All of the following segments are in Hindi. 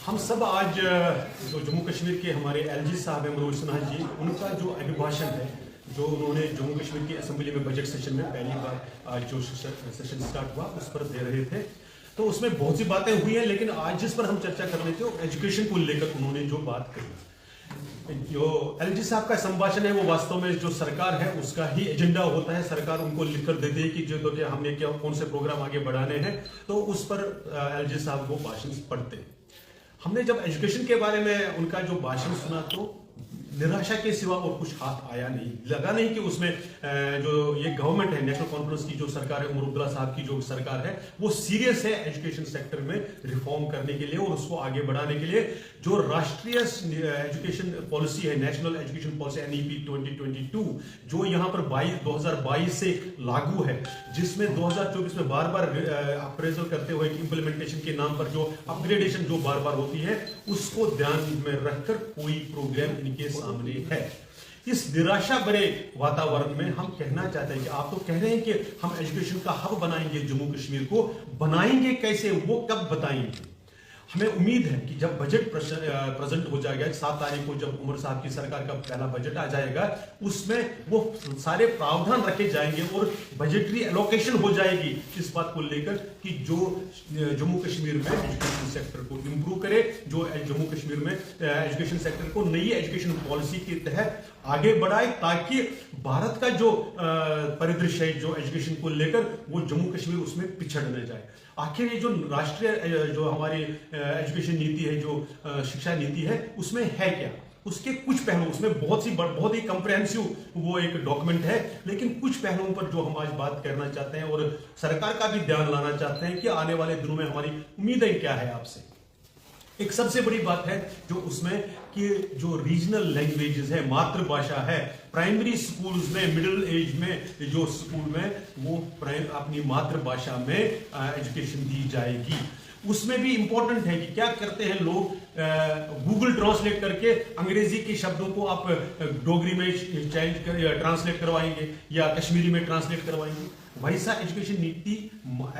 हम सब आज जो जम्मू कश्मीर के हमारे एलजी साहब हैं मनोज सिन्हा जी, उनका जो अभिभाषण है जो उन्होंने जम्मू कश्मीर की असेंबली में बजट सेशन में पहली बार आज जो सेशन स्टार्ट हुआ उस पर दे रहे थे, तो उसमें बहुत सी बातें हुई हैं। लेकिन आज जिस पर हम चर्चा कर रहे थे वो एजुकेशन को लेकर उन्होंने जो बात कही, जो एलजी साहब का संभाषण है वो वास्तव में जो सरकार है उसका ही एजेंडा होता है। सरकार उनको लिखकर देती है कि जो कि हमने क्या कौन से प्रोग्राम आगे बढ़ाने हैं, तो उस पर एलजी साहब वो भाषण पढ़ते हैं। हमने जब एजुकेशन के बारे में उनका जो भाषण सुना तो निराशा के सिवा और कुछ हाथ आया नहीं, लगा नहीं कि उसमें जो ये गवर्नमेंट है, नेशनल कॉन्फ्रेंस की जो सरकार है, उमर अब्दुल्ला साहब की जो सरकार है, वो सीरियस है एजुकेशन सेक्टर में रिफॉर्म करने के लिए और उसको आगे बढ़ाने के लिए। जो राष्ट्रीय एजुकेशन पॉलिसी है, नेशनल एजुकेशन पॉलिसी NEP 2022, जो यहाँ पर 2022 से लागू है, जिसमें 2024 में बार बार अप्रेजल करते हुए इंप्लीमेंटेशन के नाम पर जो अपग्रेडेशन जो बार बार होती है, उसको ध्यान में रखकर कोई प्रोग्राम इनके सामने है। इस निराशा भरे वातावरण में हम कहना चाहते हैं कि आप तो कह रहे हैं कि हम एजुकेशन का हब बनाएंगे जम्मू कश्मीर को, बनाएंगे कैसे, वो कब बताएंगे? हमें उम्मीद है कि जब बजट प्रेजेंट हो जाएगा 7 तारीख को, जब उमर साहब की सरकार का पहला बजट आ जाएगा, उसमें वो सारे प्रावधान रखे जाएंगे और बजटरी एलोकेशन हो जाएगी इस बात को लेकर कि जो जम्मू कश्मीर में एजुकेशन सेक्टर को इंप्रूव करे, जो जम्मू कश्मीर में एजुकेशन सेक्टर को नई एजुकेशन पॉलिसी के तहत आगे बढ़ाए, ताकि भारत का जो परिदृश्य है जो एजुकेशन को लेकर, वो जम्मू कश्मीर उसमें पिछड़ न जाए। आखिर ये जो राष्ट्रीय जो हमारी एजुकेशन नीति है, जो शिक्षा नीति है, उसमें है क्या? उसके कुछ पहलू, उसमें बहुत ही कंप्रेहेंसिव वो एक डॉक्यूमेंट है, लेकिन कुछ पहलुओं पर जो हम आज बात करना चाहते हैं और सरकार का भी ध्यान लाना चाहते हैं कि आने वाले दिनों में हमारी उम्मीदें क्या है आपसे। एक सबसे बड़ी बात है जो उसमें कि जो रीजनल लैंग्वेजेस है, मातृभाषा है, प्राइमरी स्कूल्स में, मिडिल एज में जो स्कूल में वो अपनी मातृभाषा में एजुकेशन दी जाएगी। उसमें भी इंपॉर्टेंट है कि क्या करते हैं लोग, गूगल ट्रांसलेट करके अंग्रेजी के शब्दों को आप डोगरी में ट्रांसलेट करवाएंगे या कश्मीरी में ट्रांसलेट करवाएंगे। वैसा एजुकेशन नीति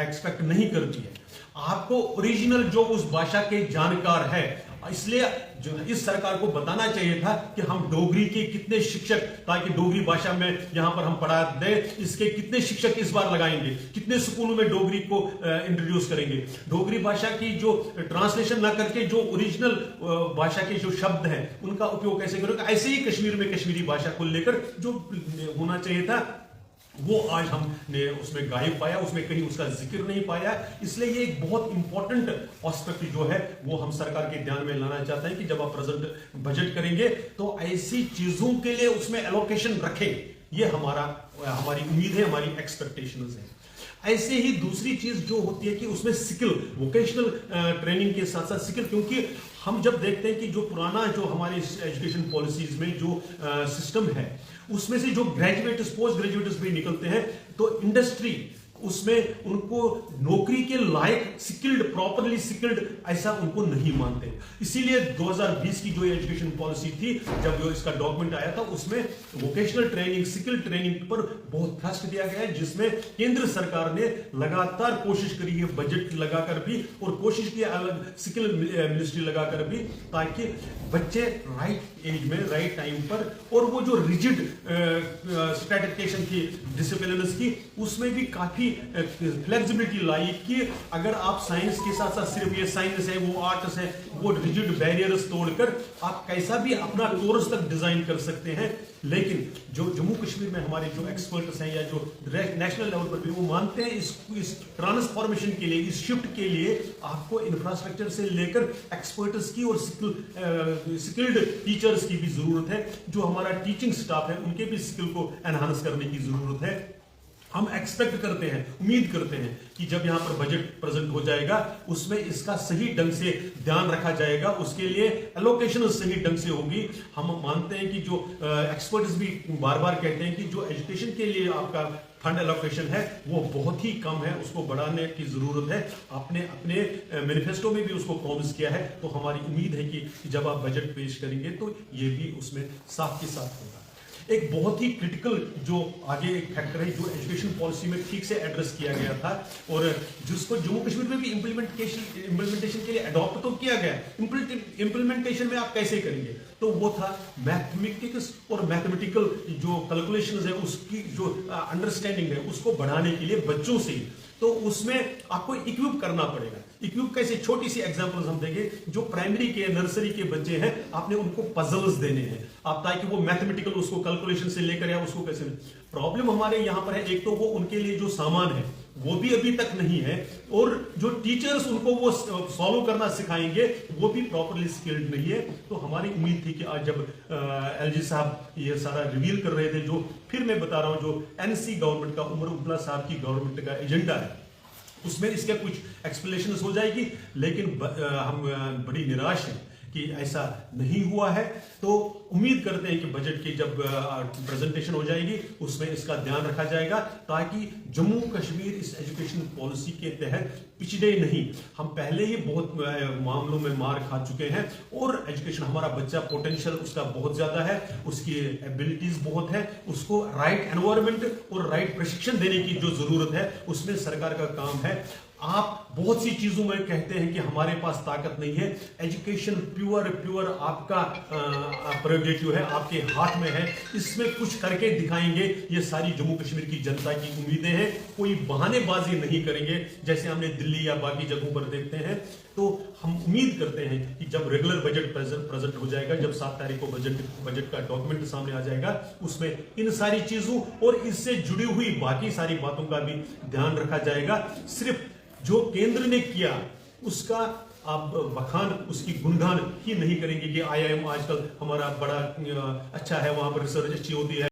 एक्सपेक्ट नहीं करती है। आपको ओरिजिनल जो उस भाषा के जानकार है, इसलिए जो इस सरकार को बताना चाहिए था कि हम डोगरी के कितने शिक्षक, ताकि डोगरी भाषा में यहां पर हम पढ़ा दें, इसके कितने शिक्षक इस बार लगाएंगे, कितने स्कूलों में डोगरी को इंट्रोड्यूस करेंगे। डोगरी भाषा की जो ट्रांसलेशन ना करके जो ओरिजिनल भाषा के जो शब्द हैं उनका उपयोग कैसे करेंगे। ऐसे ही कश्मीर में कश्मीरी भाषा को लेकर जो होना चाहिए था वो आज हमने उसमें गायब पाया, उसमें कहीं उसका जिक्र नहीं पाया। इसलिए ये एक बहुत इंपॉर्टेंट एस्पेक्ट जो है वो हम सरकार के ध्यान में लाना चाहते हैं कि जब आप प्रेजेंट बजट करेंगे तो ऐसी चीजों के लिए उसमें एलोकेशन रखें। ये हमारी उम्मीद है, हमारी एक्सपेक्टेशंस है। ऐसे ही दूसरी चीज जो होती है कि उसमें स्किल, वोकेशनल ट्रेनिंग के साथ साथ स्किल, क्योंकि हम जब देखते हैं कि जो पुराना जो हमारी एजुकेशन पॉलिसीज में जो सिस्टम है, उसमें से जो ग्रेजुएट्स, पोस्ट ग्रेजुएट्स भी निकलते हैं, तो इंडस्ट्री उसमें उनको नौकरी के लायक स्किल्ड, प्रॉपरली स्किल्ड ऐसा उनको नहीं मानते। इसीलिए 2020 की जो एजुकेशन पॉलिसी थी, जब जो इसका डॉक्यूमेंट आया था, उसमें वोकेशनल ट्रेनिंग, स्किल ट्रेनिंग पर बहुत थ्रस्ट दिया गया है, जिसमें केंद्र सरकार ने लगातार कोशिश करी है, बजट लगाकर भी, और कोशिश की अलग स्किल मिनिस्ट्री लगाकर भी, ताकि बच्चे राइट एज में, राइट टाइम पर, और वो जो रिजिड स्ट्रेटिफिकेशन थी डिसिप्लिन की, उसमें भी काफी फ्लेक्सिबिलिटी लाई कि अगर आप साइंस के साथ साथ सिर्फ ये साइंस है, वो आर्ट्स है, वो रिजिड बैरियर्स तोड़कर आप कैसा भी अपना कोर्स तक डिजाइन कर सकते हैं। लेकिन जो जम्मू कश्मीर में हमारे जो एक्सपर्ट्स हैं या जो नेशनल लेवल पर भी, वो मानते हैं इस ट्रांसफॉर्मेशन के लिए, इस शिफ्ट के लिए आपको इंफ्रास्ट्रक्चर से लेकर एक्सपर्ट्स की और स्किल्ड टीचर्स की भी जरूरत है। जो हमारा टीचिंग स्टाफ है उनके भी स्किल को एनहांस करने की जरूरत है। हम एक्सपेक्ट करते हैं, उम्मीद करते हैं कि जब यहां पर बजट प्रेजेंट हो जाएगा उसमें इसका सही ढंग से ध्यान रखा जाएगा, उसके लिए एलोकेशन सही ढंग से होगी। हम मानते हैं कि जो एक्सपर्ट्स भी बार बार कहते हैं कि जो एजुकेशन के लिए आपका फंड एलोकेशन है वो बहुत ही कम है, उसको बढ़ाने की जरूरत है। आपने अपने मैनिफेस्टो में भी उसको प्रॉमिस किया है, तो हमारी उम्मीद है कि जब आप बजट पेश करेंगे तो ये भी उसमें साथ के साथ होगा। एक बहुत ही क्रिटिकल जो आगे एक फैक्टर है जो एजुकेशन पॉलिसी में ठीक से एड्रेस किया गया था और जिसको जम्मू कश्मीर में भी इम्प्लीमेंटेशन के लिए अडॉप्ट तो किया गया। इम्प्लीमेंटेशन में आप कैसे करेंगे, तो वो था मैथमेटिक्स और मैथमेटिकल जो कैलकुलेशंस है उसकी जो अंडरस्टैंडिंग है उसको बढ़ाने के लिए बच्चों से, तो उसमें आपको इक्विप करना पड़ेगा। इक्विप कैसे, छोटी सी एग्जांपल्स हम देंगे। जो प्राइमरी के नर्सरी के बच्चे हैं आपने उनको पजल्स देने हैं आप, ताकि वो मैथमेटिकल उसको कैलकुलेशन से लेकर या उसको कैसे। प्रॉब्लम हमारे यहां पर है, एक तो वो उनके लिए जो सामान है वो भी अभी तक नहीं है और जो टीचर्स उनको वो सॉल्व करना सिखाएंगे वो भी प्रॉपरली स्किल्ड नहीं है। तो हमारी उम्मीद थी कि आज जब एलजी साहब ये सारा रिवील कर रहे थे, जो फिर मैं बता रहा हूं जो एनसी गवर्नमेंट का उमर अब्दुल्ला साहब की गवर्नमेंट का एजेंडा है उसमें इसके कुछ एक्सप्लेनेशन हो जाएगी, लेकिन हम बड़ी निराश हैं कि ऐसा नहीं हुआ है। तो उम्मीद करते हैं कि बजट की जब प्रेजेंटेशन हो जाएगी उसमें इसका ध्यान रखा जाएगा ताकि जम्मू कश्मीर इस एजुकेशन पॉलिसी के तहत पिछड़े नहीं। हम पहले ही बहुत मामलों में मार खा चुके हैं और एजुकेशन, हमारा बच्चा पोटेंशियल उसका बहुत ज्यादा है, उसकी एबिलिटीज बहुत है, उसको राइट एनवायरनमेंट और राइट प्रशिक्षण देने की जो जरूरत है उसमें सरकार का काम है। आप बहुत सी चीजों में कहते हैं कि हमारे पास ताकत नहीं है, एजुकेशन प्योर आपका प्रेरोगेटिव है, आपके हाथ में है, इसमें कुछ करके दिखाएंगे। ये सारी जम्मू कश्मीर की जनता की उम्मीदें हैं, कोई बहानेबाजी नहीं करेंगे जैसे हमने दिल्ली या बाकी जगहों पर देखते हैं। तो हम उम्मीद करते हैं कि जब रेगुलर बजट प्रेजेंट हो जाएगा, जब 7 तारीख को बजट का डॉक्यूमेंट सामने आ जाएगा, उसमें इन सारी चीजों और इससे जुड़ी हुई बाकी सारी बातों का भी ध्यान रखा जाएगा। सिर्फ जो केंद्र ने किया उसका आप बखान, उसकी गुणगान ही नहीं करेंगे कि IIM आजकल हमारा बड़ा अच्छा है, वहां पर रिसर्च अच्छी होती है।